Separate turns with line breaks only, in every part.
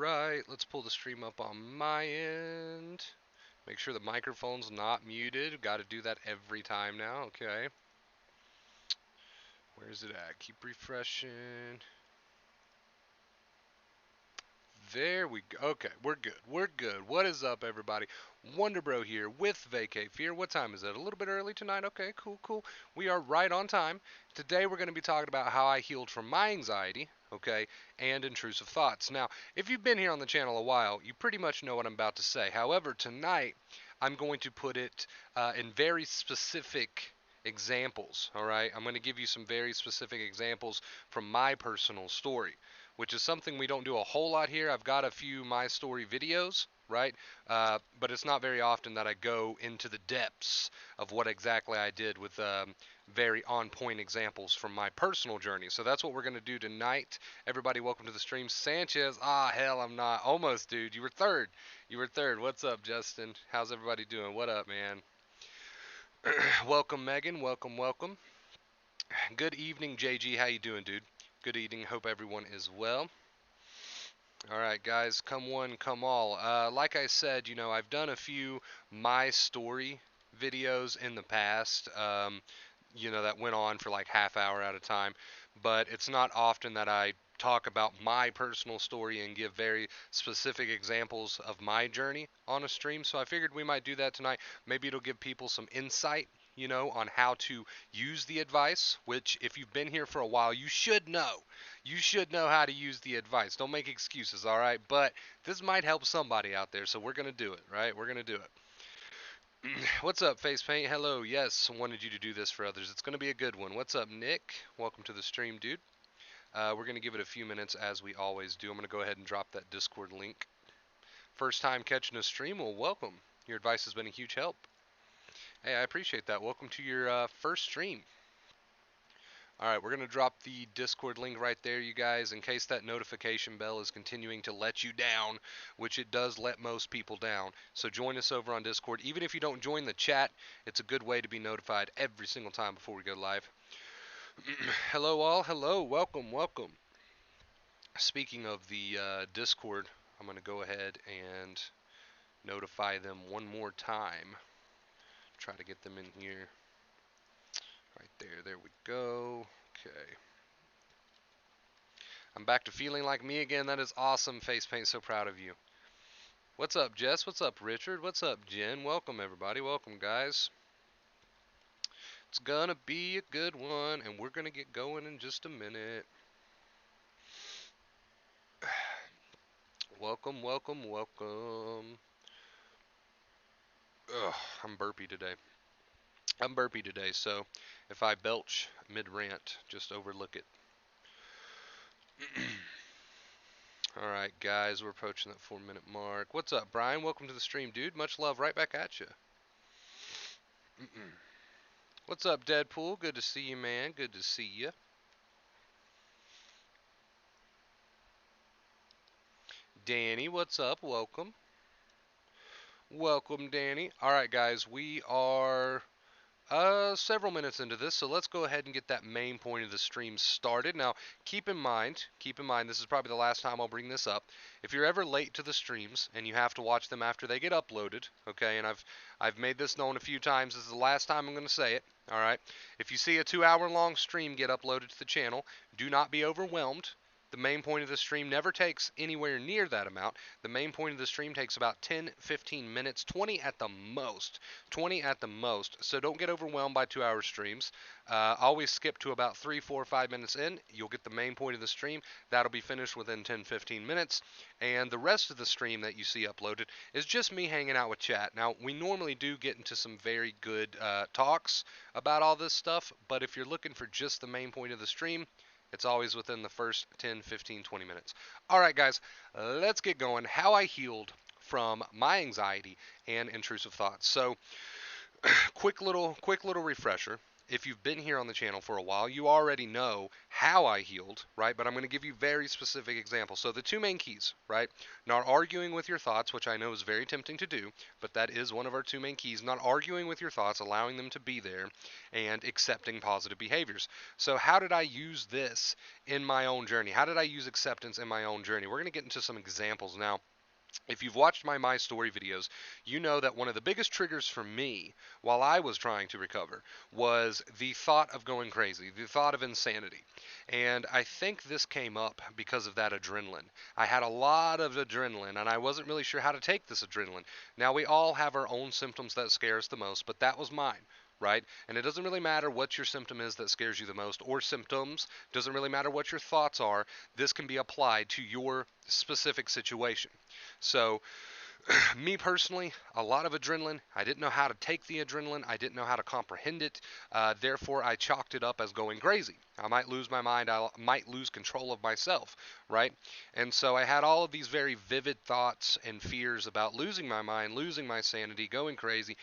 Alright, let's pull the stream up on my end. Make sure the microphone's not muted. Got to do that every time now. Okay. Where's it at? Keep refreshing. There we go. Okay, we're good. We're good. What is up, everybody? Wonderbro here with Vacate Fear. What time is it? A little bit early tonight. Okay, cool, cool. We are right on time. Today we're going to be talking about how I healed from my anxiety, okay, and intrusive thoughts. Now, if you've been here on the channel a while, you pretty much know what I'm about to say. However, tonight I'm going to put it in very specific examples, all right? I'm going to give you some very specific examples from my personal story, which is something we don't do a whole lot here. I've got a few My Story videos, right? But it's not very often that I go into the depths of what exactly I did with very on-point examples from my personal journey. So that's what we're going to do tonight. Everybody, welcome to the stream. Sanchez, hell, I'm not. Almost, dude. You were third. You were third. What's up, Justin? How's everybody doing? What up, man? Welcome, Megan. Welcome, welcome. Good evening, JG. How you doing, dude? Good evening. Hope everyone is well. All right, guys, come one, come all. Like I said, I've done a few My Story videos in the past, that went on for like half hour at a time, but it's not often that I talk about my personal story and give very specific examples of my journey on a stream. So I figured we might do that tonight. Maybe it'll give people some insight, on how to use the advice, which if you've been here for a while, you should know. You should know how to use the advice. Don't make excuses, all right? But this might help somebody out there, so we're going to do it, right? We're going to do it. What's up, Face Paint? Hello. Yes, wanted you to do this for others. It's going to be a good one. What's up, Nick? Welcome to the stream, dude. We're going to give it a few minutes as we always do. I'm going to go ahead and drop that Discord link. First time catching a stream? Well, welcome. Your advice has been a huge help. Hey, I appreciate that. Welcome to your first stream. All right, we're going to drop the Discord link right there, you guys, in case that notification bell is continuing to let you down, which it does let most people down. So join us over on Discord. Even if you don't join the chat, it's a good way to be notified every single time before we go live. Hello, all. Hello. Welcome, welcome. Speaking of the Discord, I'm going to go ahead and notify them one more time. Try to get them in here. Right there. There we go. Okay. I'm back to feeling like me again. That is awesome, Face Paint. So proud of you. What's up, Jess? What's up, Richard? What's up, Jen? Welcome, everybody. Welcome, guys. It's gonna be a good one, and we're gonna get going in just a minute. Welcome, welcome, welcome. Ugh, I'm burpy today. So if I belch mid-rant, just overlook it. Alright, guys, we're approaching that 4-minute mark. What's up, Brian? Welcome to the stream, dude. Much love right back at you. What's up, Deadpool? Good to see you, man. Good to see you. Danny, what's up? Welcome. Welcome, Danny. Alright, guys, we are several minutes into this, so let's go ahead and get that main point of the stream started. Now, keep in mind, this is probably the last time I'll bring this up. If you're ever late to the streams and you have to watch them after they get uploaded, okay, and I've made this known a few times, this is the last time I'm going to say it, all right? If you see a 2-hour long stream get uploaded to the channel, do not be overwhelmed. The main point of the stream never takes anywhere near that amount. The main point of the stream takes about 10, 15 minutes, 20 at the most. 20 at the most. So don't get overwhelmed by 2-hour streams. Always skip to about 3, 4, 5 minutes in. You'll get the main point of the stream. That'll be finished within 10, 15 minutes. And the rest of the stream that you see uploaded is just me hanging out with chat. Now, we normally do get into some very good talks about all this stuff, but if you're looking for just the main point of the stream, it's always within the first 10, 15, 20 minutes. All right, guys, let's get going. How I healed from my anxiety and intrusive thoughts. So, quick little refresher. if you've been here on the channel for a while, you already know how I healed, right? But I'm going to give you very specific examples. So the two main keys, right? Not arguing with your thoughts, which I know is very tempting to do, but that is one of our two main keys. Not arguing with your thoughts, allowing them to be there, and accepting positive behaviors. So how did I use this in my own journey? How did I use acceptance in my own journey? We're going to get into some examples now. If you've watched my story videos, you know that one of the biggest triggers for me while I was trying to recover was the thought of going crazy, the thought of insanity. And I think this came up because of that adrenaline. I had a lot of adrenaline and I wasn't really sure how to take this adrenaline. Now, we all have our own symptoms that scare us the most, but that was mine. Right? And it doesn't really matter what your symptom is that scares you the most, or symptoms. Doesn't really matter what your thoughts are. This can be applied to your specific situation. So, me personally, a lot of adrenaline. I didn't know how to take the adrenaline. I didn't know how to comprehend it. Therefore, I chalked it up as going crazy. I might lose my mind. I might lose control of myself, right? And so I had all of these very vivid thoughts and fears about losing my mind, losing my sanity, going crazy,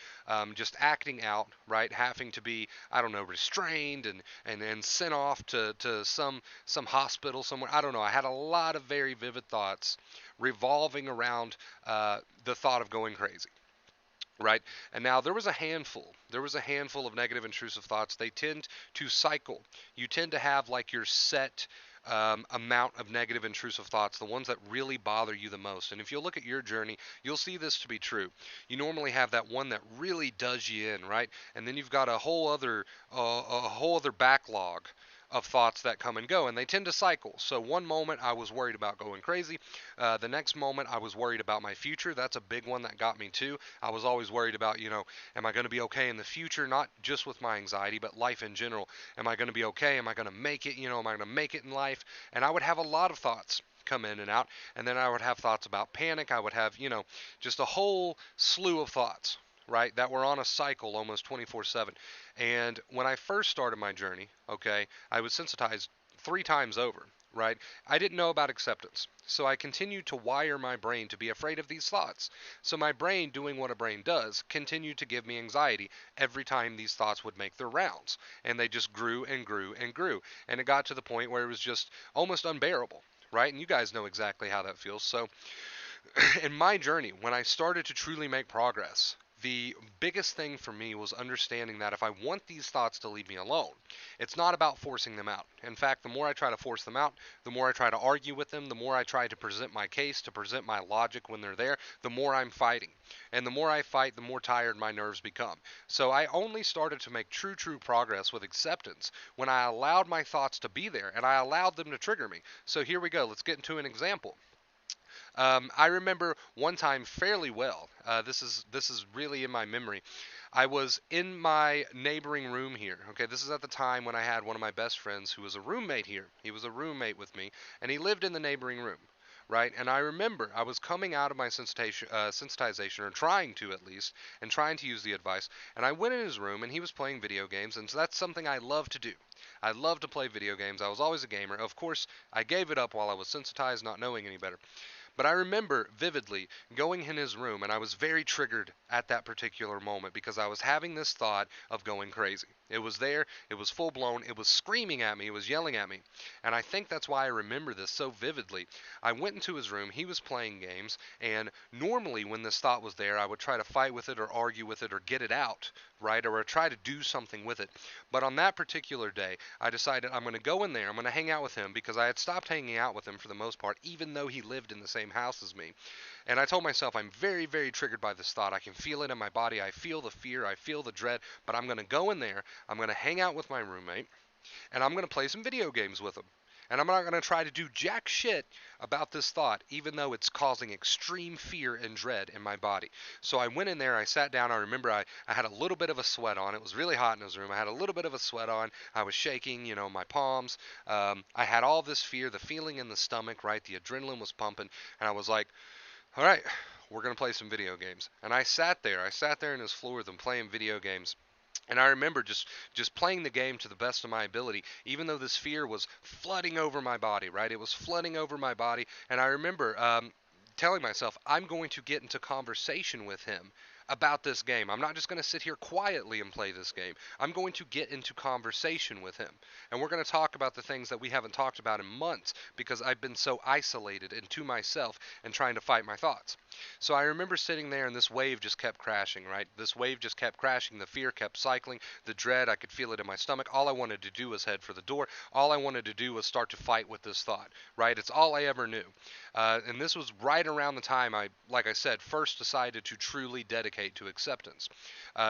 just acting out, right? Having to be, I don't know, restrained and sent off to some hospital somewhere. I don't know. I had a lot of very vivid thoughts revolving around the thought of going crazy, right? And now there was a handful. There was a handful of negative intrusive thoughts. They tend to cycle. You tend to have like your set amount of negative intrusive thoughts, the ones that really bother you the most. And if you look at your journey, you'll see this to be true. You normally have that one that really does you in, right? And then you've got a whole other backlog of thoughts that come and go, and they tend to cycle. So one moment I was worried about going crazy. The next moment I was worried about my future. That's a big one that got me too. I was always worried about, am I going to be okay in the future? Not just with my anxiety, but life in general. Am I going to be okay? Am I going to make it? Am I going to make it in life? And I would have a lot of thoughts come in and out, and then I would have thoughts about panic. I would have, just a whole slew of thoughts, right, that were on a cycle almost 24/7. And when I first started my journey, okay, I was sensitized 3 times over, right? I didn't know about acceptance. So I continued to wire my brain to be afraid of these thoughts. So my brain, doing what a brain does, continued to give me anxiety every time these thoughts would make their rounds. And they just grew and grew and grew. And it got to the point where it was just almost unbearable, right? And you guys know exactly how that feels. So in my journey, when I started to truly make progress, the biggest thing for me was understanding that if I want these thoughts to leave me alone, it's not about forcing them out. In fact, the more I try to force them out, the more I try to argue with them, the more I try to present my case, to present my logic when they're there, the more I'm fighting. And the more I fight, the more tired my nerves become. So I only started to make true progress with acceptance when I allowed my thoughts to be there and I allowed them to trigger me. So here we go. Let's get into an example. I remember one time fairly well. This is really in my memory. I was in my neighboring room here. Okay, this is at the time when I had one of my best friends who was a roommate here. He was a roommate with me, and he lived in the neighboring room. Right, and I remember I was coming out of my sensitization, or trying to at least, and trying to use the advice. And I went in his room, and he was playing video games, and so that's something I love to do. I love to play video games. I was always a gamer. Of course, I gave it up while I was sensitized, not knowing any better. But I remember vividly going in his room, and I was very triggered at that particular moment because I was having this thought of going crazy. It was there, it was full blown, it was screaming at me, it was yelling at me. And I think that's why I remember this so vividly. I went into his room, he was playing games, and normally when this thought was there, I would try to fight with it or argue with it or get it out, right? Or try to do something with it. But on that particular day, I decided I'm going to go in there, I'm going to hang out with him because I had stopped hanging out with him for the most part, even though he lived in the same house as me. And I told myself I'm very triggered by this thought. I can feel it in my body. I feel the fear. I feel the dread. But I'm going to go in there. I'm going to hang out with my roommate. And I'm going to play some video games with him. And I'm not going to try to do jack shit about this thought, even though it's causing extreme fear and dread in my body. So I went in there, I sat down, I remember I had a little bit of a sweat on. It was really hot in his room. I had a little bit of a sweat on. I was shaking, my palms. I had all this fear, the feeling in the stomach, right? The adrenaline was pumping. And I was like, all right, we're going to play some video games. And I sat there. I sat there in his floor with him playing video games. And I remember just playing the game to the best of my ability, even though this fear was flooding over my body, right? It was flooding over my body. And I remember telling myself, I'm going to get into conversation with him about this game. I'm not just going to sit here quietly and play this game. I'm going to get into conversation with him. And we're going to talk about the things that we haven't talked about in months because I've been so isolated and to myself and trying to fight my thoughts. So I remember sitting there and this wave just kept crashing, right? This wave just kept crashing. The fear kept cycling. The dread, I could feel it in my stomach. All I wanted to do was head for the door. All I wanted to do was start to fight with this thought, right? It's all I ever knew. And this was right around the time I, like I said, first decided to truly dedicate to acceptance.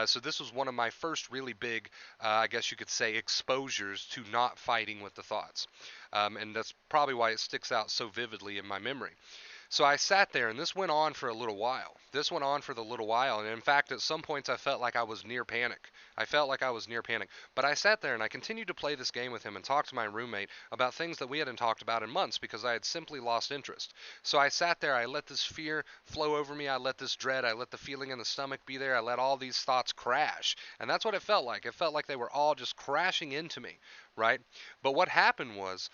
So this was one of my first really big, I guess you could say, exposures to not fighting with the thoughts. And that's probably why it sticks out so vividly in my memory. So I sat there, and this went on for a little while. This went on for the little while, and in fact, at some points, I felt like I was near panic. I felt like I was near panic. But I sat there, and I continued to play this game with him and talk to my roommate about things that we hadn't talked about in months because I had simply lost interest. So I sat there, I let this fear flow over me, I let this dread, I let the feeling in the stomach be there, I let all these thoughts crash. And that's what it felt like. It felt like they were all just crashing into me, right? But what happened was,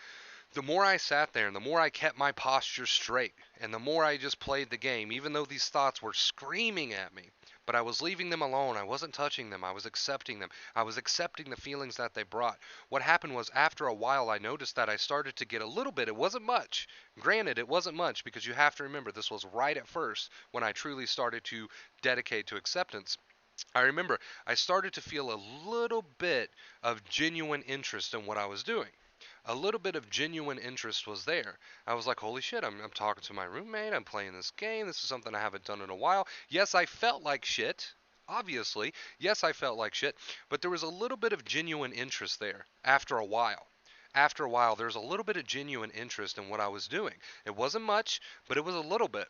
the more I sat there and the more I kept my posture straight and the more I just played the game, even though these thoughts were screaming at me, but I was leaving them alone. I wasn't touching them. I was accepting them. I was accepting the feelings that they brought. What happened was after a while, I noticed that I started to get a little bit. It wasn't much. Granted, it wasn't much because you have to remember this was right at first when I truly started to dedicate to acceptance. I remember I started to feel a little bit of genuine interest in what I was doing. A little bit of genuine interest was there. I was like, holy shit, I'm talking to my roommate, I'm playing this game, this is something I haven't done in a while. Yes, I felt like shit, obviously. Yes, I felt like shit, but there was a little bit of genuine interest there after a while. After a while, there's a little bit of genuine interest in what I was doing. It wasn't much, but it was a little bit.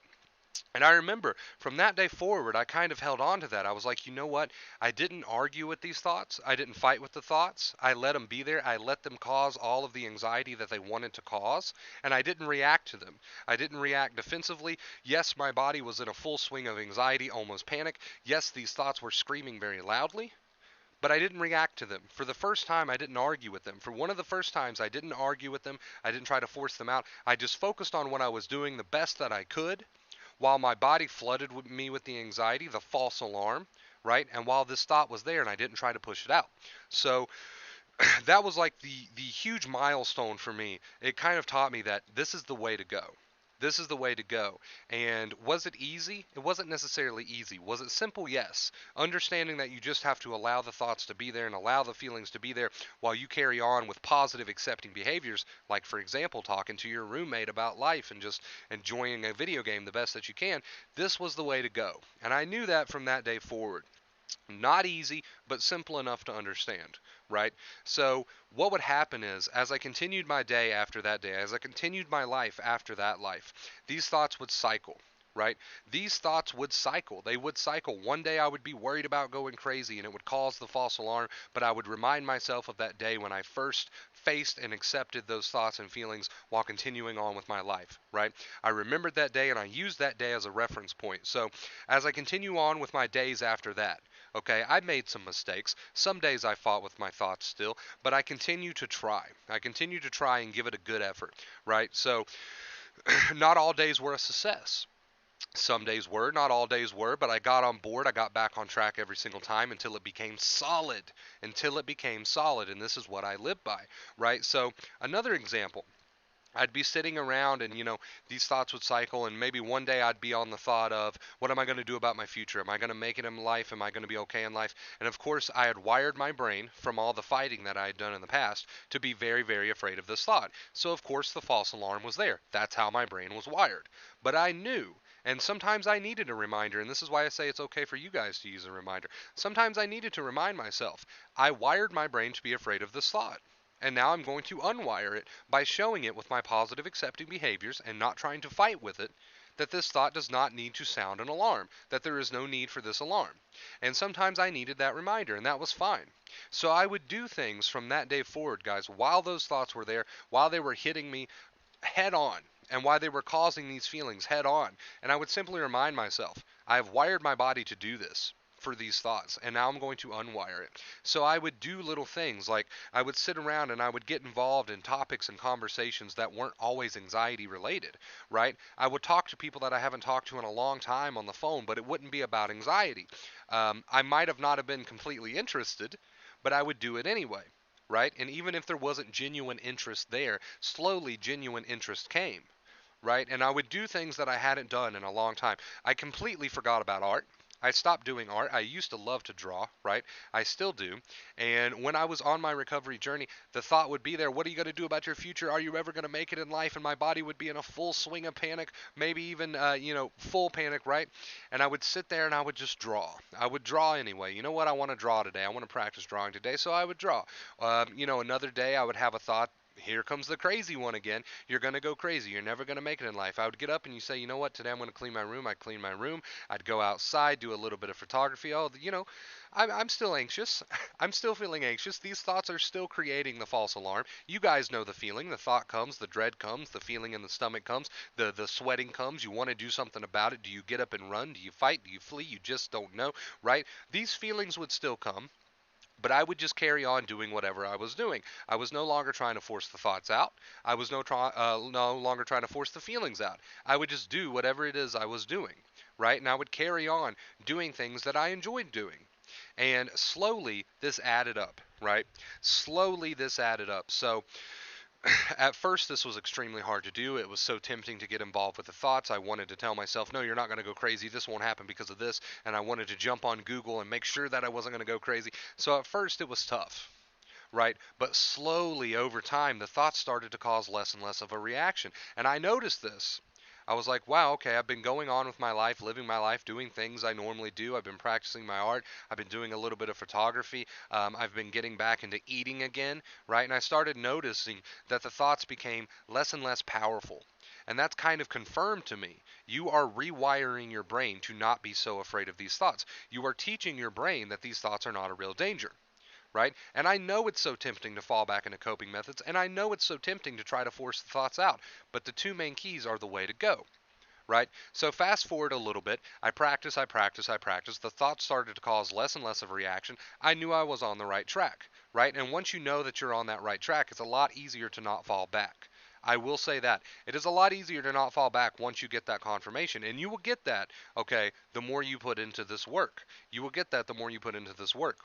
And I remember from that day forward, I kind of held on to that. I was like, you know what? I didn't argue with these thoughts. I didn't fight with the thoughts. I let them be there. I let them cause all of the anxiety that they wanted to cause. And I didn't react to them. I didn't react defensively. Yes, my body was in a full swing of anxiety, almost panic. Yes, these thoughts were screaming very loudly. But I didn't react to them. For the first time, I didn't argue with them. For one of the first times, I didn't argue with them. I didn't try to force them out. I just focused on what I was doing the best that I could while my body flooded with me with the anxiety, the false alarm, right? And while this thought was there and I didn't try to push it out. So that was like the huge milestone for me. It kind of taught me that this is the way to go. This is the way to go. And was it easy? It wasn't necessarily easy. Was it simple? Yes. Understanding that you just have to allow the thoughts to be there and allow the feelings to be there while you carry on with positive accepting behaviors, like for example, talking to your roommate about life and just enjoying a video game the best that you can. This was the way to go. And I knew that from that day forward. Not easy, but simple enough to understand, right? So what would happen is, as I continued my day after that day, as I continued my life after that life, these thoughts would cycle, right? These thoughts would cycle. They would cycle. One day I would be worried about going crazy and it would cause the false alarm, but I would remind myself of that day when I first faced and accepted those thoughts and feelings while continuing on with my life, right? I remembered that day and I used that day as a reference point. So as I continue on with my days after that, okay, I made some mistakes. Some days I fought with my thoughts still, but I continue to try. I continue to try and give it a good effort, right? So not all days were a success. Some days were, not all days were, but I got on board. I got back on track every single time until it became solid. Until it became solid, and this is what I live by, right? So another example. I'd be sitting around and, these thoughts would cycle, and maybe one day I'd be on the thought of, what am I going to do about my future? Am I going to make it in life? Am I going to be okay in life? And of course, I had wired my brain from all the fighting that I had done in the past to be very, very afraid of this thought. So, of course, the false alarm was there. That's how my brain was wired. But I knew. And sometimes I needed a reminder, and this is why I say it's okay for you guys to use a reminder. Sometimes I needed to remind myself. I wired my brain to be afraid of this thought. And now I'm going to unwire it by showing it with my positive accepting behaviors and not trying to fight with it that this thought does not need to sound an alarm, that there is no need for this alarm. And sometimes I needed that reminder, and that was fine. So I would do things from that day forward, guys, while those thoughts were there, while they were hitting me head on, and why they were causing these feelings head on. And I would simply remind myself, I have wired my body to do this for these thoughts, and now I'm going to unwire it. So I would do little things like I would sit around and I would get involved in topics and conversations that weren't always anxiety related, right? I would talk to people that I haven't talked to in a long time on the phone, but it wouldn't be about anxiety. I might have not have been completely interested, but I would do it anyway, right? And even if there wasn't genuine interest there, slowly genuine interest came, right? And I would do things that I hadn't done in a long time. I completely forgot about art. I stopped doing art. I used to love to draw, right? I still do. And when I was on my recovery journey, the thought would be there, what are you going to do about your future? Are you ever going to make it in life? And my body would be in a full swing of panic, maybe even, full panic, right? And I would sit there and I would just draw. I would draw anyway. You know what? I want to draw today. I want to practice drawing today, so I would draw. Another day I would have a thought. Here comes the crazy one again. You're going to go crazy. You're never going to make it in life. I would get up and you say, you know what, today I'm going to clean my room. I'd clean my room. I'd go outside, do a little bit of photography. Oh, I'm still anxious. I'm still feeling anxious. These thoughts are still creating the false alarm. You guys know the feeling. The thought comes, the dread comes, the feeling in the stomach comes, the sweating comes. You want to do something about it. Do you get up and run? Do you fight? Do you flee? You just don't know, right? These feelings would still come. But I would just carry on doing whatever I was doing. I was no longer trying to force the thoughts out. I was no longer trying to force the feelings out. I would just do whatever it is I was doing, right? And I would carry on doing things that I enjoyed doing. And slowly, this added up, right? Slowly, this added up. So at first, this was extremely hard to do. It was so tempting to get involved with the thoughts. I wanted to tell myself, no, you're not going to go crazy. This won't happen because of this. And I wanted to jump on Google and make sure that I wasn't going to go crazy. So at first, it was tough, right? But slowly over time, the thoughts started to cause less and less of a reaction. And I noticed this. I was like, wow, okay, I've been going on with my life, living my life, doing things I normally do. I've been practicing my art. I've been doing a little bit of photography. I've been getting back into eating again, right? And I started noticing that the thoughts became less and less powerful. And that's kind of confirmed to me. You are rewiring your brain to not be so afraid of these thoughts. You are teaching your brain that these thoughts are not a real danger, right? And I know it's so tempting to fall back into coping methods, and I know it's so tempting to try to force the thoughts out, but the two main keys are the way to go, right? So fast forward a little bit. I practice, I practice, I practice. The thoughts started to cause less and less of a reaction. I knew I was on the right track, right? And once you know that you're on that right track, it's a lot easier to not fall back. I will say that. It is a lot easier to not fall back once you get that confirmation. And you will get that, okay, the more you put into this work. You will get that the more you put into this work.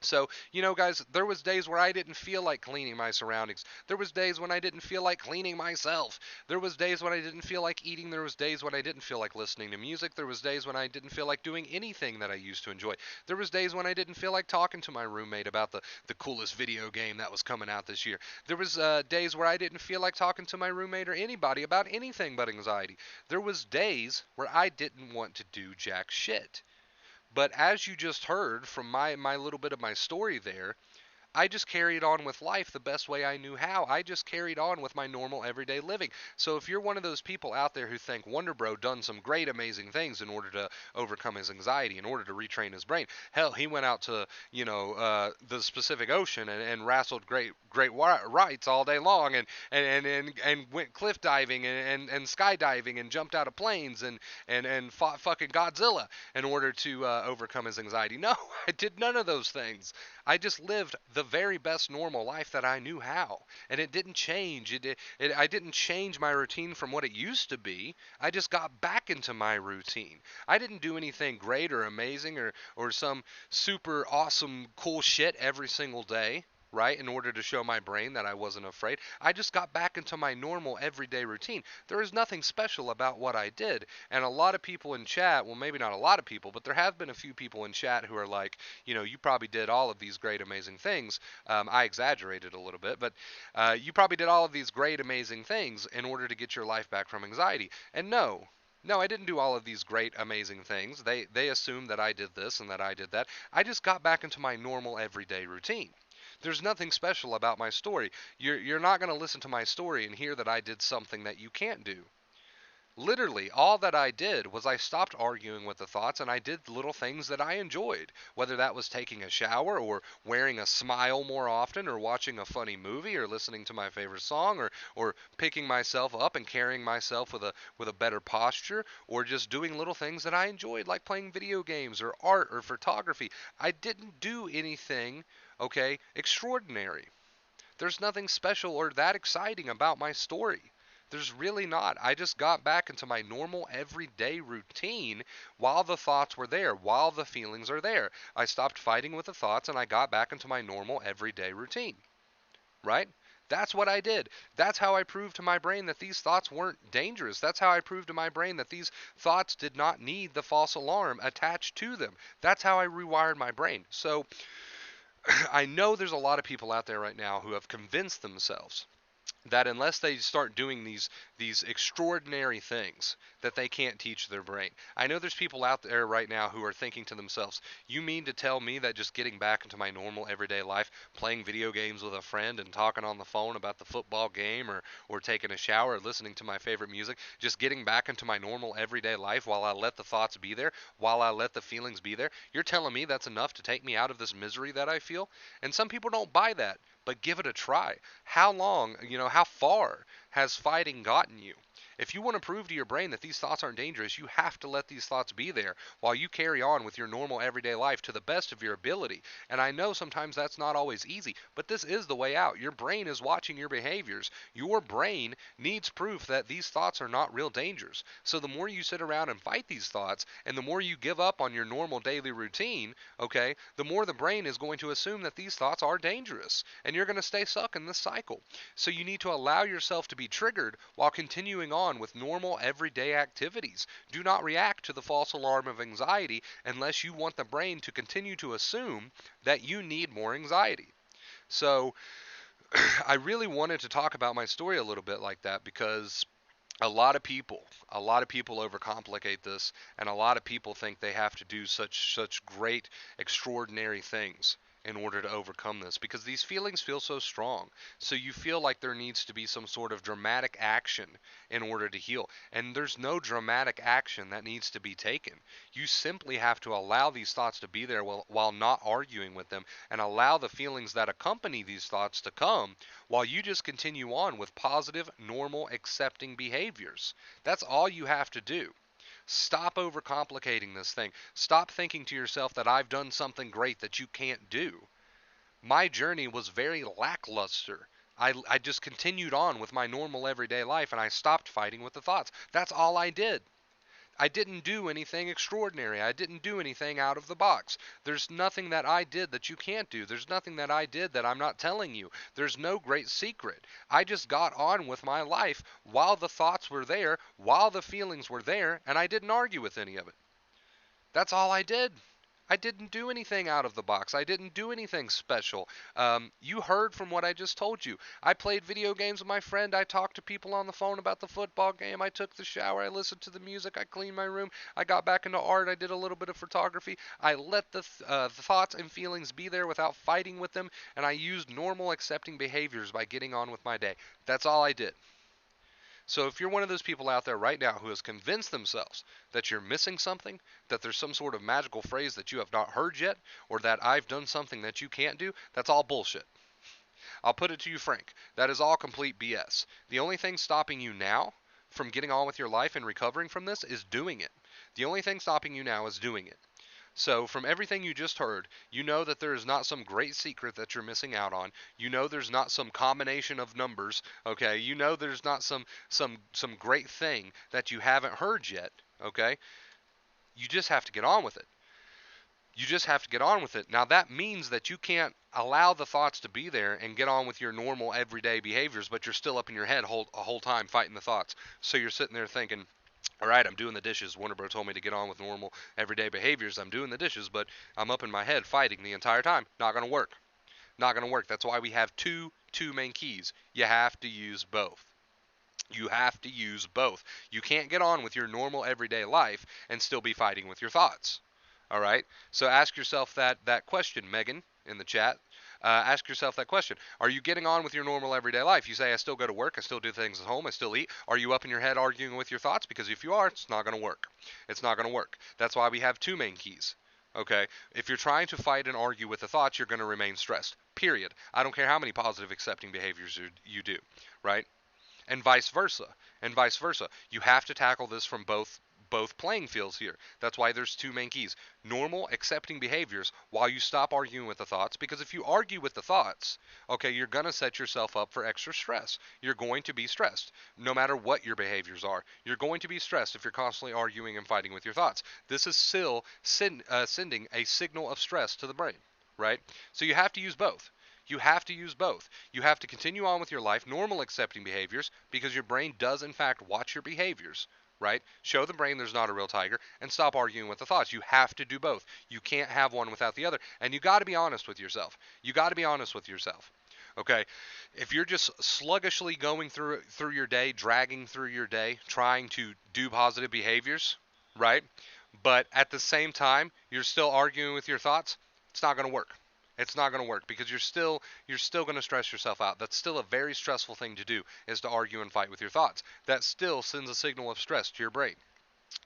So, guys, there was days where I didn't feel like cleaning my surroundings. There was days when I didn't feel like cleaning myself. There was days when I didn't feel like eating. There was days when I didn't feel like listening to music. There was days when I didn't feel like doing anything that I used to enjoy. There was days when I didn't feel like talking to my roommate about the coolest video game that was coming out this year. There was days where I didn't feel like talking to my roommate or anybody about anything but anxiety. There was days where I didn't want to do jack shit. But as you just heard from my little bit of my story there, I just carried on with life the best way I knew how. I just carried on with my normal everyday living. So if you're one of those people out there who think Wonder Bro done some great amazing things in order to overcome his anxiety, in order to retrain his brain, hell, he went out to the Pacific Ocean and wrestled great rights all day long, and went cliff diving and skydiving and jumped out of planes and fought fucking Godzilla in order to overcome his anxiety. No, I did none of those things. I just lived the very best normal life that I knew how, and it didn't change. I didn't change my routine from what it used to be. I just got back into my routine. I didn't do anything great or amazing or some super awesome cool shit every single day, right, in order to show my brain that I wasn't afraid. I just got back into my normal everyday routine. There is nothing special about what I did. And a lot of people in chat, well, maybe not a lot of people, but there have been a few people in chat who are like, you probably did all of these great, amazing things. I exaggerated a little bit, but you probably did all of these great, amazing things in order to get your life back from anxiety. And no. No, I didn't do all of these great, amazing things. They assumed that I did this and that I did that. I just got back into my normal everyday routine. There's nothing special about my story. You're not going to listen to my story and hear that I did something that you can't do. Literally, all that I did was I stopped arguing with the thoughts and I did little things that I enjoyed, whether that was taking a shower or wearing a smile more often or watching a funny movie or listening to my favorite song or picking myself up and carrying myself with a better posture or just doing little things that I enjoyed like playing video games or art or photography. I didn't do anything, okay, extraordinary. There's nothing special or that exciting about my story. There's really not. I just got back into my normal everyday routine while the thoughts were there, while the feelings are there. I stopped fighting with the thoughts and I got back into my normal everyday routine, right? That's what I did. That's how I proved to my brain that these thoughts weren't dangerous. That's how I proved to my brain that these thoughts did not need the false alarm attached to them. That's how I rewired my brain. So I know there's a lot of people out there right now who have convinced themselves that unless they start doing these extraordinary things that they can't teach their brain. I know there's people out there right now who are thinking to themselves, you mean to tell me that just getting back into my normal everyday life, playing video games with a friend and talking on the phone about the football game or taking a shower or listening to my favorite music, just getting back into my normal everyday life while I let the thoughts be there, while I let the feelings be there, you're telling me that's enough to take me out of this misery that I feel? And some people don't buy that, but give it a try. How long, how far has fighting gotten you? If you want to prove to your brain that these thoughts aren't dangerous, you have to let these thoughts be there while you carry on with your normal everyday life to the best of your ability. And I know sometimes that's not always easy, but this is the way out. Your brain is watching your behaviors. Your brain needs proof that these thoughts are not real dangers. So the more you sit around and fight these thoughts, and the more you give up on your normal daily routine, okay, the more the brain is going to assume that these thoughts are dangerous, and you're going to stay stuck in this cycle. So you need to allow yourself to be triggered while continuing on with normal everyday activities. Do not react to the false alarm of anxiety unless you want the brain to continue to assume that you need more anxiety. So I really wanted to talk about my story a little bit like that because a lot of people overcomplicate this, and a lot of people think they have to do such great, extraordinary things in order to overcome this because these feelings feel so strong. So you feel like there needs to be some sort of dramatic action in order to heal. And there's no dramatic action that needs to be taken. You simply have to allow these thoughts to be there while not arguing with them and allow the feelings that accompany these thoughts to come while you just continue on with positive, normal, accepting behaviors. That's all you have to do. Stop overcomplicating this thing. Stop thinking to yourself that I've done something great that you can't do. My journey was very lackluster. I just continued on with my normal everyday life and I stopped fighting with the thoughts. That's all I did. I didn't do anything extraordinary. I didn't do anything out of the box. There's nothing that I did that you can't do. There's nothing that I did that I'm not telling you. There's no great secret. I just got on with my life while the thoughts were there, while the feelings were there, and I didn't argue with any of it. That's all I did. I didn't do anything out of the box. I didn't do anything special. You heard from what I just told you. I played video games with my friend. I talked to people on the phone about the football game. I took the shower. I listened to the music. I cleaned my room. I got back into art. I did a little bit of photography. I let the thoughts and feelings be there without fighting with them, and I used normal accepting behaviors by getting on with my day. That's all I did. So if you're one of those people out there right now who has convinced themselves that you're missing something, that there's some sort of magical phrase that you have not heard yet, or that I've done something that you can't do, that's all bullshit. I'll put it to you frank. That is all complete BS. The only thing stopping you now from getting on with your life and recovering from this is doing it. The only thing stopping you now is doing it. So, from everything you just heard, you know that there is not some great secret that you're missing out on. You know there's not some combination of numbers, okay? You know there's not some great thing that you haven't heard yet, okay? You just have to get on with it. You just have to get on with it. Now that means that you can't allow the thoughts to be there and get on with your normal everyday behaviors, but you're still up in your head a whole time fighting the thoughts. So you're sitting there thinking, all right, I'm doing the dishes. Warner Bros. Told me to get on with normal everyday behaviors. I'm doing the dishes, but I'm up in my head fighting the entire time. Not going to work. Not going to work. That's why we have two main keys. You have to use both. You have to use both. You can't get on with your normal everyday life and still be fighting with your thoughts. All right? So ask yourself that question, Megan, in the chat. Ask yourself that question. Are you getting on with your normal everyday life? You say, I still go to work, I still do things at home, I still eat. Are you up in your head arguing with your thoughts? Because if you are, it's not going to work. It's not going to work. That's why we have two main keys. Okay? If you're trying to fight and argue with the thoughts, you're going to remain stressed. Period. I don't care how many positive accepting behaviors you do, right? And vice versa. And vice versa. You have to tackle this from both playing fields here. That's why there's two main keys. Normal accepting behaviors while you stop arguing with the thoughts, because if you argue with the thoughts, okay, you're going to set yourself up for extra stress. You're going to be stressed no matter what your behaviors are. You're going to be stressed if you're constantly arguing and fighting with your thoughts. This is still sending a signal of stress to the brain, right? So you have to use both. You have to use both. You have to continue on with your life, normal accepting behaviors, because your brain does in fact watch your behaviors, right? Show the brain there's not a real tiger, and stop arguing with the thoughts. You have to do both. You can't have one without the other. And you got to be honest with yourself. You got to be honest with yourself. Okay? If you're just sluggishly going through your day, dragging through your day, trying to do positive behaviors, right? But at the same time, you're still arguing with your thoughts, it's not going to work. It's not going to work because you're still going to stress yourself out. That's still a very stressful thing to do, is to argue and fight with your thoughts. That still sends a signal of stress to your brain.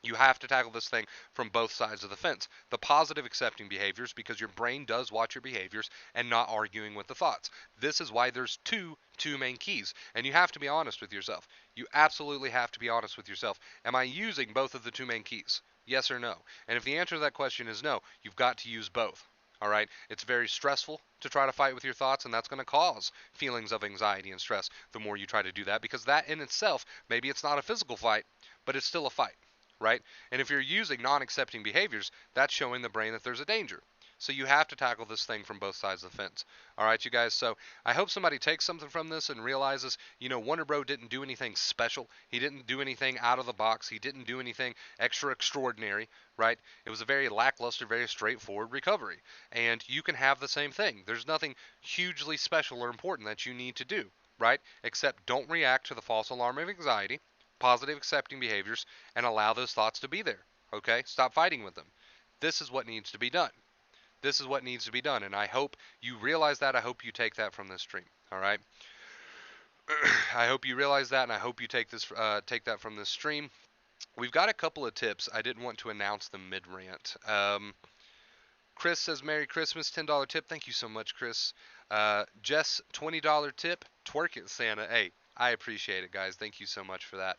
You have to tackle this thing from both sides of the fence. The positive accepting behaviors, because your brain does watch your behaviors, and not arguing with the thoughts. This is why there's two main keys, and you have to be honest with yourself. You absolutely have to be honest with yourself. Am I using both of the two main keys? Yes or no? And if the answer to that question is no, you've got to use both. All right? It's very stressful to try to fight with your thoughts, and that's going to cause feelings of anxiety and stress the more you try to do that, because that in itself, maybe it's not a physical fight, but it's still a fight, right? And if you're using non-accepting behaviors, that's showing the brain that there's a danger. So you have to tackle this thing from both sides of the fence. All right, you guys. So I hope somebody takes something from this and realizes, Wonder Bro didn't do anything special. He didn't do anything out of the box. He didn't do anything extra extraordinary, right? It was a very lackluster, very straightforward recovery. And you can have the same thing. There's nothing hugely special or important that you need to do, right? Except don't react to the false alarm of anxiety, positive accepting behaviors, and allow those thoughts to be there. Okay? Stop fighting with them. This is what needs to be done. This is what needs to be done, and I hope you realize that. I hope you take that from this stream. All right? I hope you realize that, and I hope you take that from this stream. We've got a couple of tips. I didn't want to announce them mid-rant. Chris says, Merry Christmas, $10 tip. Thank you so much, Chris. Jess, $20 tip. Twerk it, Santa. Hey, I appreciate it, guys. Thank you so much for that.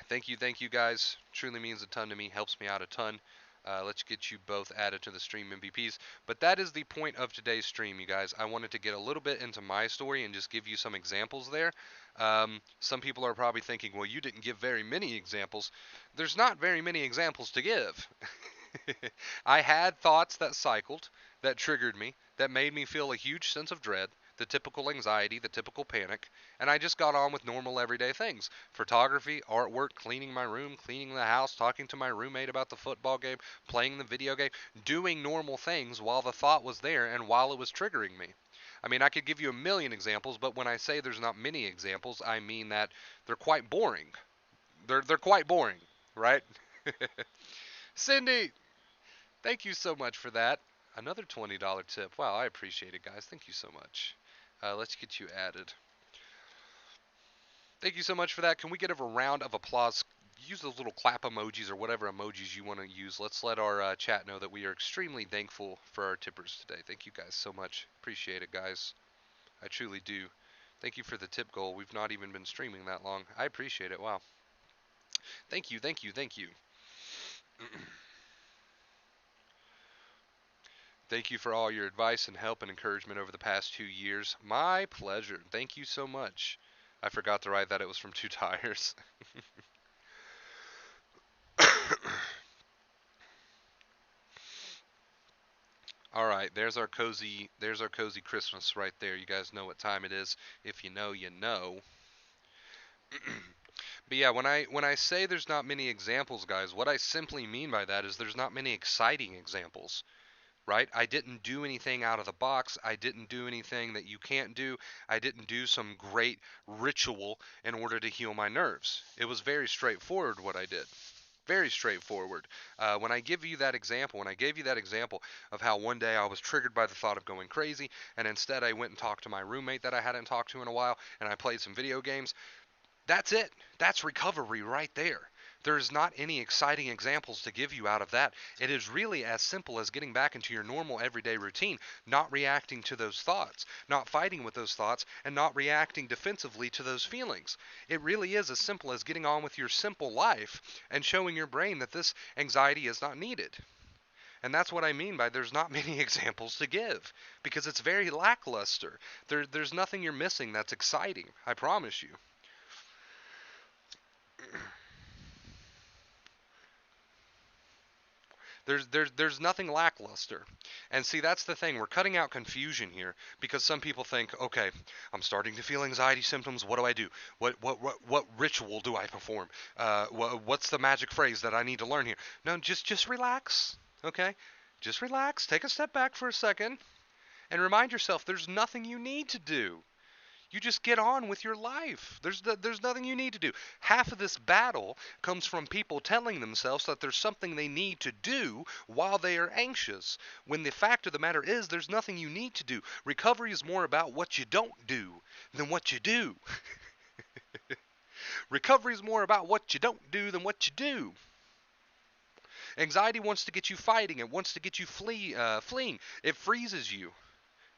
Thank you, guys. Truly means a ton to me. Helps me out a ton. Let's get you both added to the stream MVPs. But that is the point of today's stream, you guys. I wanted to get a little bit into my story and just give you some examples there. Some people are probably thinking, well, you didn't give very many examples. There's not very many examples to give. I had thoughts that cycled, that triggered me, that made me feel a huge sense of dread, the typical anxiety, the typical panic, and I just got on with normal everyday things. Photography, artwork, cleaning my room, cleaning the house, talking to my roommate about the football game, playing the video game, doing normal things while the thought was there and while it was triggering me. I mean, I could give you a million examples, but when I say there's not many examples, I mean that they're quite boring. They're quite boring, right? Cindy, thank you so much for that. Another $20 tip. Wow, I appreciate it, guys. Thank you so much. Let's get you added. Thank you so much for that. Can we get a round of applause? Use those little clap emojis or whatever emojis you want to use. Let's let our chat know that we are extremely thankful for our tippers today. Thank you guys so much. Appreciate it, guys. I truly do. Thank you for the tip goal. We've not even been streaming that long. I appreciate it. Wow. Thank you. Thank you for all your advice and help and encouragement over the past 2 years. My pleasure. Thank you so much. I forgot to write that it was from Two Tires. All right, there's our cozy Christmas right there. You guys know what time it is. If you know, you know. But yeah, when I say there's not many examples, guys, what I simply mean by that is there's not many exciting examples. Right? I didn't do anything out of the box. I didn't do anything that you can't do. I didn't do some great ritual in order to heal my nerves. It was very straightforward what I did. Very straightforward. When I give you that example, when I gave you that example of how one day I was triggered by the thought of going crazy, and instead I went and talked to my roommate that I hadn't talked to in a while, and I played some video games, that's it. That's recovery right there. There's not any exciting examples to give you out of that. It is really as simple as getting back into your normal everyday routine, not reacting to those thoughts, not fighting with those thoughts, and not reacting defensively to those feelings. It really is as simple as getting on with your simple life and showing your brain that this anxiety is not needed. And that's what I mean by there's not many examples to give because it's very lackluster. There's nothing you're missing that's exciting, I promise you. There's nothing lackluster. And see, that's the thing. We're cutting out confusion here because some people think, okay, I'm starting to feel anxiety symptoms. What do I do? What ritual do I perform? What's the magic phrase that I need to learn here? No, just relax. Okay, just relax. Take a step back for a second and remind yourself there's nothing you need to do. You just get on with your life. There's nothing you need to do. Half of this battle comes from people telling themselves that there's something they need to do while they are anxious. When the fact of the matter is, there's nothing you need to do. Recovery is more about what you don't do than what you do. Recovery is more about what you don't do than what you do. Anxiety wants to get you fighting. It wants to get you fleeing. It freezes you.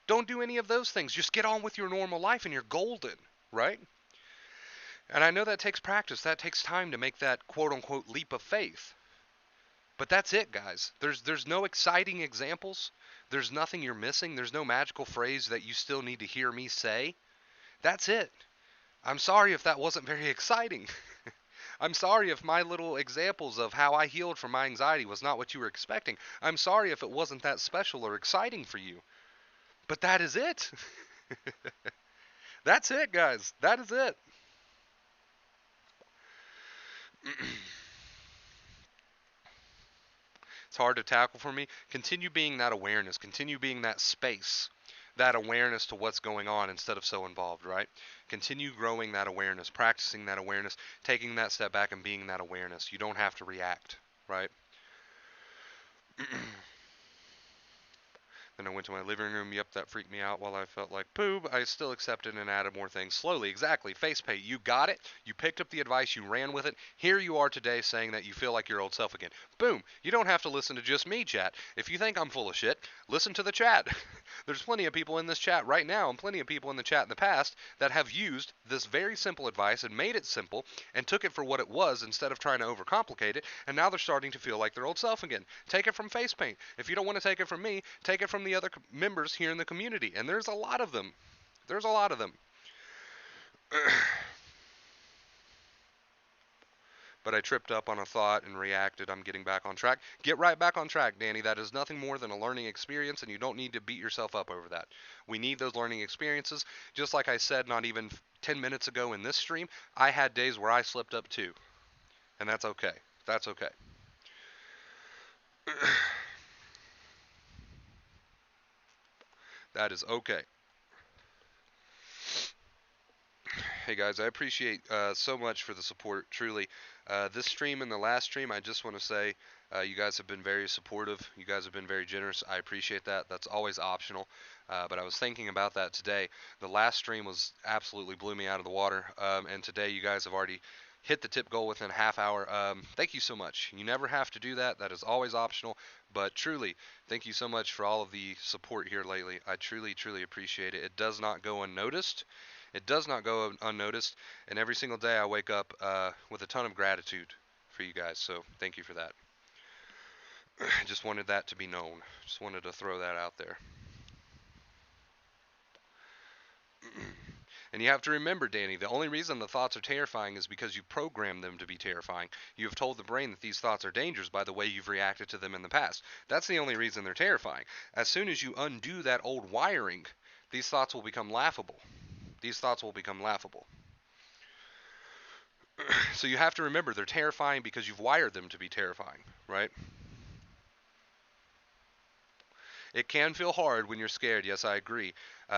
Don't do any of those things. Just get on with your normal life and you're golden, right? And I know that takes practice. That takes time to make that quote unquote leap of faith. But that's it, guys. There's no exciting examples. There's nothing you're missing. There's no magical phrase that you still need to hear me say. That's it. I'm sorry if that wasn't very exciting. I'm sorry if my little examples of how I healed from my anxiety was not what you were expecting. I'm sorry if it wasn't that special or exciting for you. But that is it. That's it, guys. That is it. It's hard to tackle for me. Continue being that awareness. Continue being that space, that awareness to what's going on instead of so involved, right? Continue growing that awareness, practicing that awareness, taking that step back and being that awareness. You don't have to react, right? Then I went to my living room. Yep, that freaked me out while I felt like poop. I still accepted and added more things slowly. Exactly. Face pay. You got it. You picked up the advice. You ran with it. Here you are today saying that you feel like your old self again. Boom. You don't have to listen to just me, chat. If you think I'm full of shit, listen to the chat. There's plenty of people in this chat right now and plenty of people in the chat in the past that have used this very simple advice and made it simple and took it for what it was instead of trying to overcomplicate it. And now they're starting to feel like their old self again. Take it from face paint. If you don't want to take it from me, take it from the other members here in the community, and there's a lot of them. There's a lot of them. But I tripped up on a thought and reacted. I'm getting back on track. Get right back on track, Danny. That is nothing more than a learning experience, and you don't need to beat yourself up over that. We need those learning experiences. Just like I said not even 10 minutes ago in this stream, I had days where I slipped up too. And that's okay. That's okay. That is okay. Hey guys, I appreciate so much for the support, truly. This stream and the last stream, I just want to say you guys have been very supportive. You guys have been very generous. I appreciate that. That's always optional. But I was thinking about that today. The last stream was absolutely blew me out of the water. And today you guys have already hit the tip goal within a half hour. Thank you so much. You never have to do that. That is always optional. But truly, thank you so much for all of the support here lately. I truly, truly appreciate it. It does not go unnoticed. It does not go unnoticed, and every single day I wake up with a ton of gratitude for you guys, so thank you for that. I just wanted that to be known. Just wanted to throw that out there. And you have to remember, Danny, the only reason the thoughts are terrifying is because you programmed them to be terrifying. You have told the brain that these thoughts are dangerous by the way you've reacted to them in the past. That's the only reason they're terrifying. As soon as you undo that old wiring, these thoughts will become laughable. These thoughts will become laughable. So you have to remember they're terrifying because you've wired them to be terrifying, right? It can feel hard when you're scared. Yes, I agree.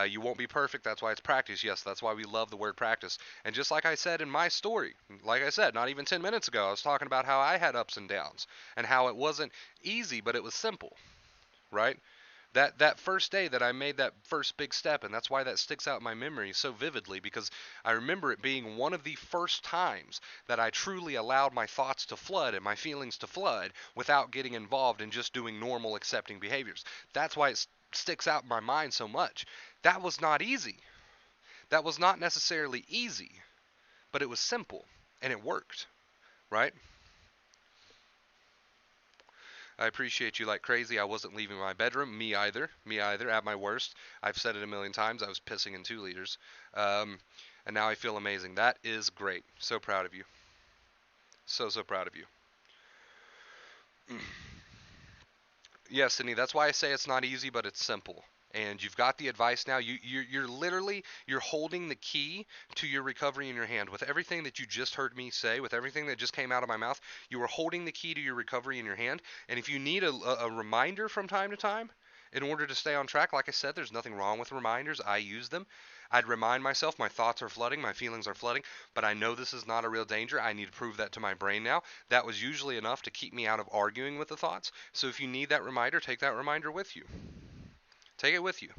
You won't be perfect. That's why it's practice. Yes, that's why we love the word practice. And just like I said in my story, like I said, not even 10 minutes ago, I was talking about how I had ups and downs and how it wasn't easy, but it was simple, right? That first day that I made that first big step, and that's why that sticks out in my memory so vividly, because I remember it being one of the first times that I truly allowed my thoughts to flood and my feelings to flood without getting involved in just doing normal accepting behaviors. That's why it sticks out in my mind so much. That was not easy. That was not necessarily easy, but it was simple and it worked, right? I appreciate you like crazy. I wasn't leaving my bedroom. Me either. Me either. At my worst. I've said it a million times. I was pissing in 2 liters. Um, and now I feel amazing. That is great. So proud of you. So, so proud of you. Yeah, Sydney, that's why I say it's not easy, but it's simple. And you've got the advice now. You're literally you're holding the key to your recovery in your hand. With everything that you just heard me say, with everything that just came out of my mouth, you are holding the key to your recovery in your hand. And if you need a reminder from time to time in order to stay on track, like I said, there's nothing wrong with reminders. I use them. I'd remind myself my thoughts are flooding, my feelings are flooding, but I know this is not a real danger. I need to prove that to my brain now. That was usually enough to keep me out of arguing with the thoughts. So if you need that reminder, take that reminder with you. Take it with you.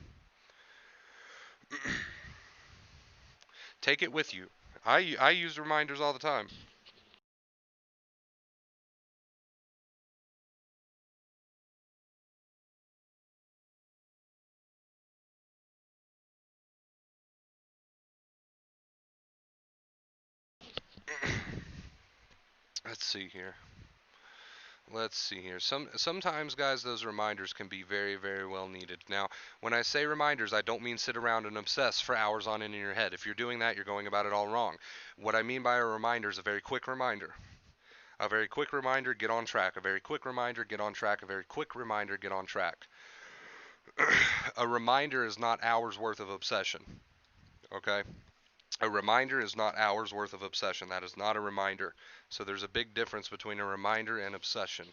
Take it with you. I use reminders all the time. Let's see here. Let's see here. Sometimes, guys, those reminders can be very, very well needed. Now, when I say reminders, I don't mean sit around and obsess for hours on end in your head. If you're doing that, you're going about it all wrong. What I mean by a reminder is a very quick reminder. A very quick reminder, get on track. A very quick reminder, get on track. A very quick reminder, get on track. A reminder is not hours worth of obsession. Okay? A reminder is not hours worth of obsession. That is not a reminder. So there's a big difference between a reminder and obsession.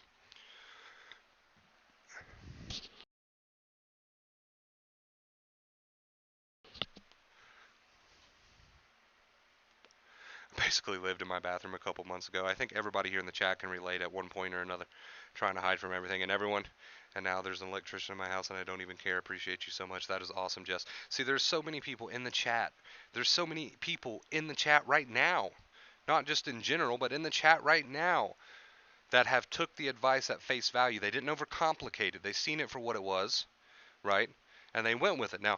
Basically lived in my bathroom a couple months ago. I think everybody here in the chat can relate at one point or another, trying to hide from everything and everyone. And now there's an electrician in my house and I don't even care. Appreciate you so much. That is awesome, Jess. See, there's so many people in the chat. There's so many people in the chat right now. Not just in general, but in the chat right now that have took the advice at face value. They didn't overcomplicate it. They seen it for what it was, right? And they went with it. Now,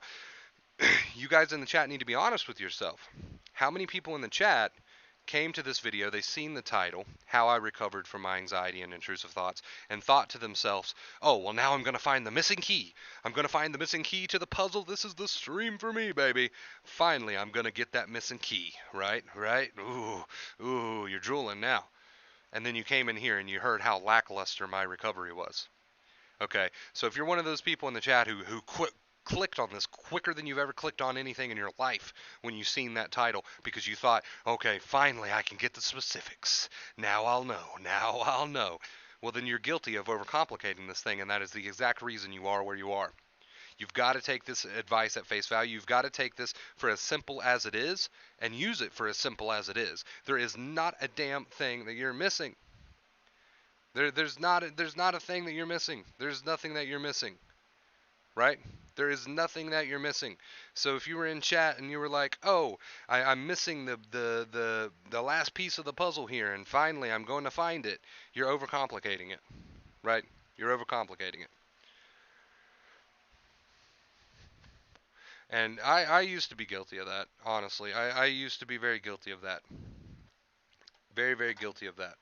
you guys in the chat need to be honest with yourself. How many people in the chat came to this video, they seen the title, How I Recovered from My Anxiety and Intrusive Thoughts, and thought to themselves, oh, well, now I'm going to find the missing key. I'm going to find the missing key to the puzzle. This is the stream for me, baby. Finally, I'm going to get that missing key, right? Right? Ooh, you're drooling now. And then you came in here and you heard how lackluster my recovery was. Okay, so if you're one of those people in the chat who clicked on this quicker than you've ever clicked on anything in your life when you seen that title because you thought, okay, finally I can get the specifics. Now I'll know. Now I'll know. Well, then you're guilty of overcomplicating this thing, and that is the exact reason you are where you are. You've got to take this advice at face value. You've got to take this for as simple as it is and use it for as simple as it is. There is not a damn thing that you're missing. There's not a thing that you're missing. There's nothing that you're missing, right? There is nothing that you're missing. So if you were in chat and you were like, "Oh, I'm missing the last piece of the puzzle here, and finally I'm going to find it," you're overcomplicating it, right? You're overcomplicating it. And I used to be guilty of that, honestly. I used to be very guilty of that. Very, very guilty of that.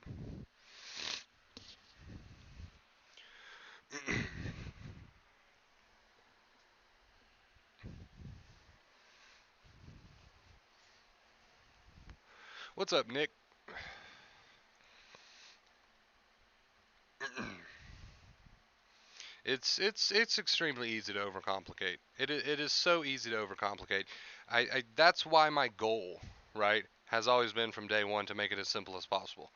What's up, Nick? It's extremely easy to overcomplicate. It is so easy to overcomplicate. That's why my goal, right, has always been from day one to make it as simple as possible.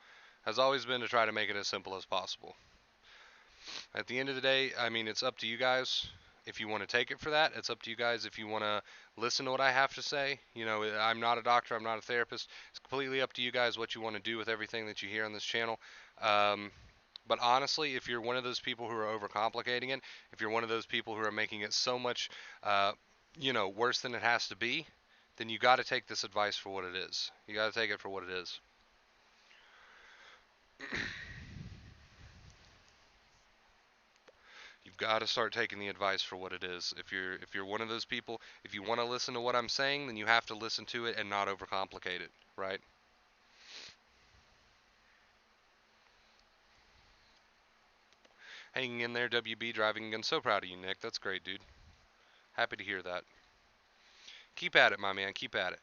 Has always been to try to make it as simple as possible. At the end of the day, I mean, it's up to you guys if you want to take it for that. It's up to you guys if you want to listen to what I have to say. You know, I'm not a doctor, I'm not a therapist. It's completely up to you guys what you want to do with everything that you hear on this channel. Um, but honestly, if you're one of those people who are overcomplicating it, if you're one of those people who are making it so much, uh, worse than it has to be, then you got to take this advice for what it is. You got to take it for what it is. You've got to start taking the advice for what it is. If you're one of those people, if you want to listen to what I'm saying, then you have to listen to it and not overcomplicate it, right? Hanging in there, WB driving again. So proud of you, Nick. That's great, dude. Happy to hear that. Keep at it, my man. Keep at it.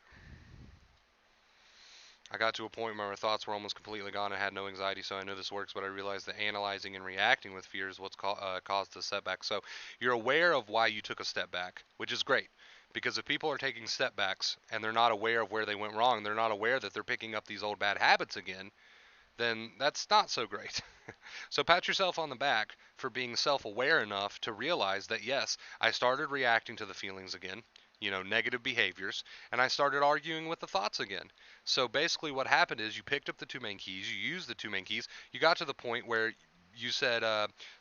I got to a point where my thoughts were almost completely gone. I had no anxiety, so I know this works, but I realized that analyzing and reacting with fear is what's caused the setback. So you're aware of why you took a step back, which is great. Because if people are taking step backs and they're not aware of where they went wrong, they're not aware that they're picking up these old bad habits again, then that's not so great. So pat yourself on the back for being self-aware enough to realize that yes, I started reacting to the feelings again, negative behaviors, and I started arguing with the thoughts again. So basically what happened is you picked up the two main keys, you used the two main keys, you got to the point where you said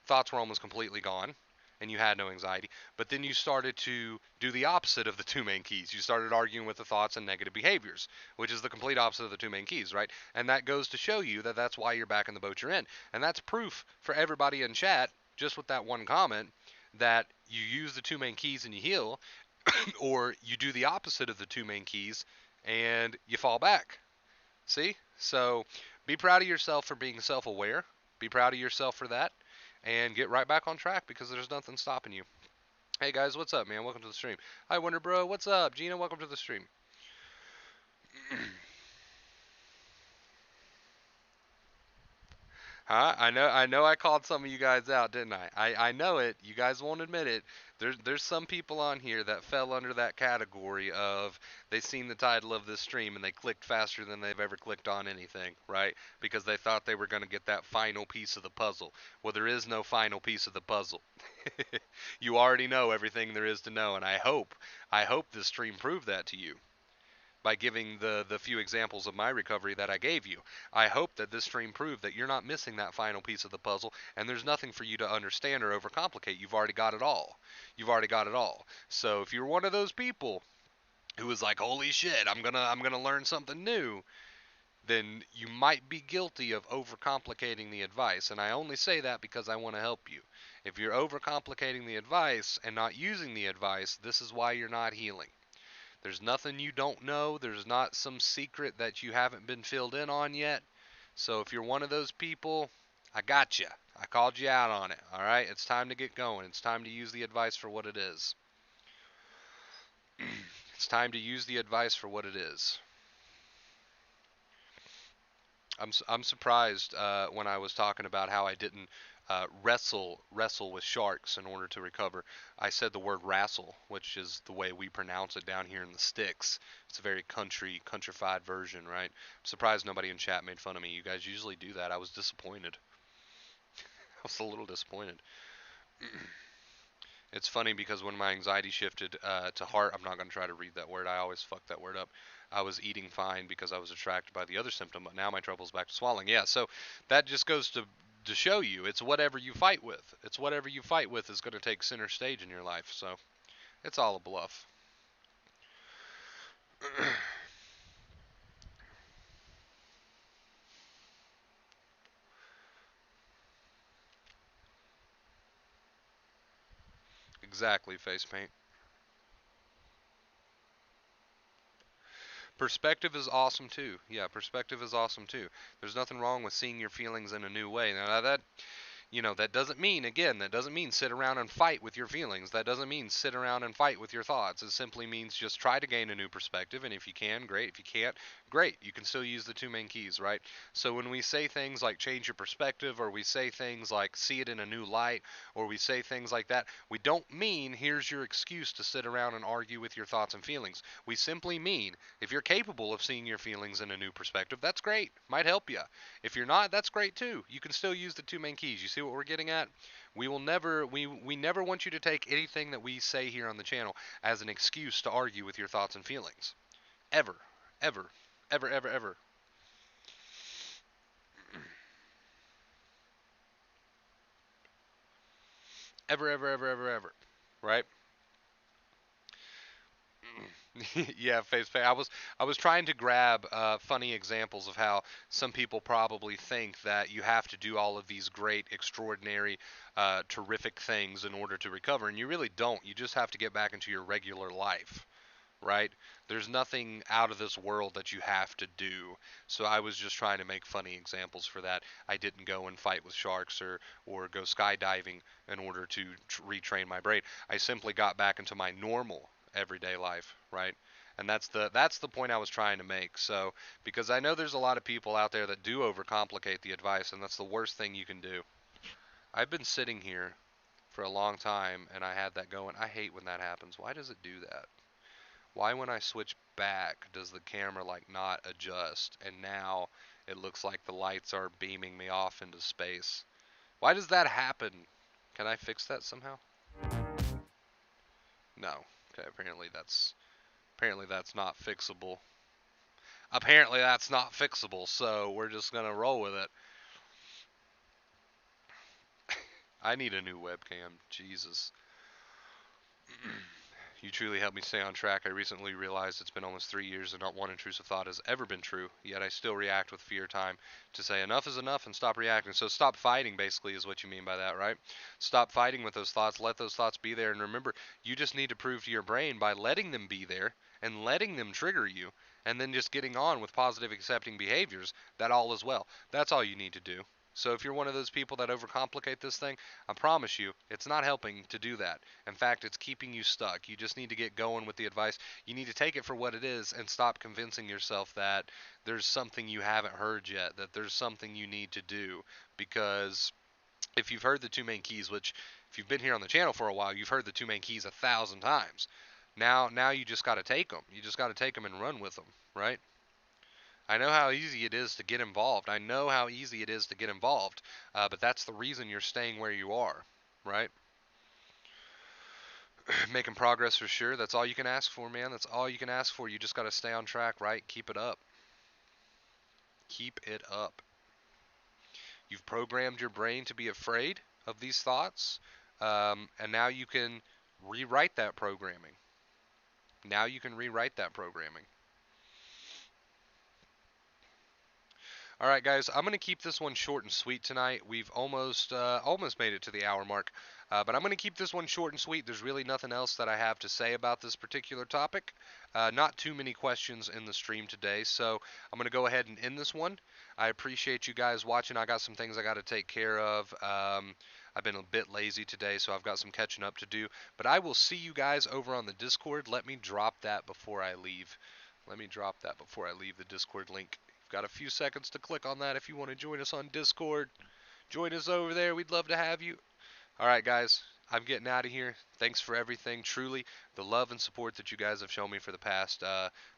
thoughts were almost completely gone and you had no anxiety, but then you started to do the opposite of the two main keys. You started arguing with the thoughts and negative behaviors, which is the complete opposite of the two main keys, right? And that goes to show you that that's why you're back in the boat you're in. And that's proof for everybody in chat, just with that one comment, that you use the two main keys and you heal, or you do the opposite of the two main keys and you fall back. See? So be proud of yourself for being self aware. Be proud of yourself for that. And get right back on track because there's nothing stopping you. Hey guys, what's up, man? Welcome to the stream. Hi, Wonder Bro. What's up? Gina, welcome to the stream. Huh? I know I called some of you guys out, didn't I? I know it. You guys won't admit it. There's some people on here that fell under that category of they seen the title of this stream and they clicked faster than they've ever clicked on anything, right? Because they thought they were going to get that final piece of the puzzle. Well, there is no final piece of the puzzle. You already know everything there is to know, and I hope this stream proved that to you by giving the few examples of my recovery that I gave you. I hope that this stream proved that you're not missing that final piece of the puzzle and there's nothing for you to understand or overcomplicate. You've already got it all. You've already got it all. So if you're one of those people who is like, "Holy shit, I'm going to learn something new," then you might be guilty of overcomplicating the advice. And I only say that because I want to help you. If you're overcomplicating the advice and not using the advice, this is why you're not healing. There's nothing you don't know. There's not some secret that you haven't been filled in on yet. So if you're one of those people, I got you. I called you out on it. All right? It's time to get going. It's time to use the advice for what it is. It's time to use the advice for what it is. I'm surprised when I was talking about how I didn't wrestle with sharks in order to recover. I said the word wrestle, which is the way we pronounce it down here in the sticks. It's a very countrified version, right? I'm surprised nobody in chat made fun of me. You guys usually do that. I was disappointed. I was a little disappointed. It's funny because when my anxiety shifted to heart, I'm not going to try to read that word. I always fuck that word up. I was eating fine because I was attracted by the other symptom, but now my trouble's back to swallowing. Yeah, so that just goes to show you it's whatever you fight with. It's whatever you fight with is going to take center stage in your life. So it's all a bluff. Exactly, face paint. Perspective is awesome too. Yeah, perspective is awesome too. There's nothing wrong with seeing your feelings in a new way. Now that doesn't mean, again, that doesn't mean sit around and fight with your feelings. That doesn't mean sit around and fight with your thoughts. It simply means just try to gain a new perspective. And if you can, great. If you can't, great. You can still use the two main keys, right? So when we say things like change your perspective, or we say things like see it in a new light, or we say things like that, we don't mean here's your excuse to sit around and argue with your thoughts and feelings. We simply mean if you're capable of seeing your feelings in a new perspective, that's great. Might help you. If you're not, that's great too. You can still use the two main keys. You see what we're getting at? We never want you to take anything that we say here on the channel as an excuse to argue with your thoughts and feelings. Ever. Ever. Ever, ever, ever. Ever, ever, ever, ever, ever. Right? Yeah, face paint. I was trying to grab funny examples of how some people probably think that you have to do all of these great, extraordinary, terrific things in order to recover, and you really don't. You just have to get back into your regular life, right? There's nothing out of this world that you have to do. So I was just trying to make funny examples for that. I didn't go and fight with sharks or go skydiving in order to retrain my brain. I simply got back into my normal everyday life, right? And that's the point I was trying to make. So because I know there's a lot of people out there that do overcomplicate the advice, and that's the worst thing you can do. I've been sitting here for a long time and I had that going. I hate when that happens. Why does it do that? Why when I switch back does the camera like not adjust and now it looks like the lights are beaming me off into space? Why does that happen? Can I fix that somehow? No. Okay, apparently that's not fixable. Apparently that's not fixable, so we're just gonna roll with it. I need a new webcam. Jesus. You truly helped me stay on track. I recently realized it's been almost 3 years and not one intrusive thought has ever been true, yet I still react with fear time to say enough is enough and stop reacting. So stop fighting, basically, is what you mean by that, right? Stop fighting with those thoughts. Let those thoughts be there. And remember, you just need to prove to your brain by letting them be there and letting them trigger you and then just getting on with positive accepting behaviors that all is well. That's all you need to do. So if you're one of those people that overcomplicate this thing, I promise you, it's not helping to do that. In fact, it's keeping you stuck. You just need to get going with the advice. You need to take it for what it is and stop convincing yourself that there's something you haven't heard yet, that there's something you need to do. Because if you've heard the two main keys, which if you've been here on the channel for a while, you've heard the two main keys 1,000 times. Now you just got to take them. You just got to take them and run with them, right? I know how easy it is to get involved. I know how easy it is to get involved, but that's the reason you're staying where you are, right? Making progress for sure. That's all you can ask for, man. That's all you can ask for. You just got to stay on track, right? Keep it up. Keep it up. You've programmed your brain to be afraid of these thoughts, and now you can rewrite that programming. Now you can rewrite that programming. All right, guys, I'm going to keep this one short and sweet tonight. We've almost made it to the hour mark, but I'm going to keep this one short and sweet. There's really nothing else that I have to say about this particular topic. Not too many questions in the stream today, so I'm going to go ahead and end this one. I appreciate you guys watching. I got some things I got to take care of. I've been a bit lazy today, so I've got some catching up to do. But I will see you guys over on the Discord. Let me drop that before I leave. Let me drop that before I leave the Discord link. Got a few seconds to click on that if you want to join us on Discord. Join us over there. We'd love to have you. All right, guys. I'm getting out of here. Thanks for everything. Truly, the love and support that you guys have shown me for the past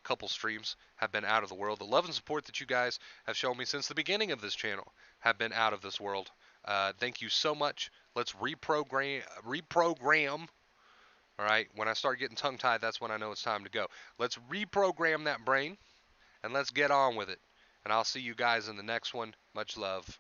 couple streams have been out of the world. The love and support that you guys have shown me since the beginning of this channel have been out of this world. Thank you so much. Let's reprogram. All right. When I start getting tongue-tied, that's when I know it's time to go. Let's reprogram that brain, and let's get on with it. And I'll see you guys in the next one. Much love.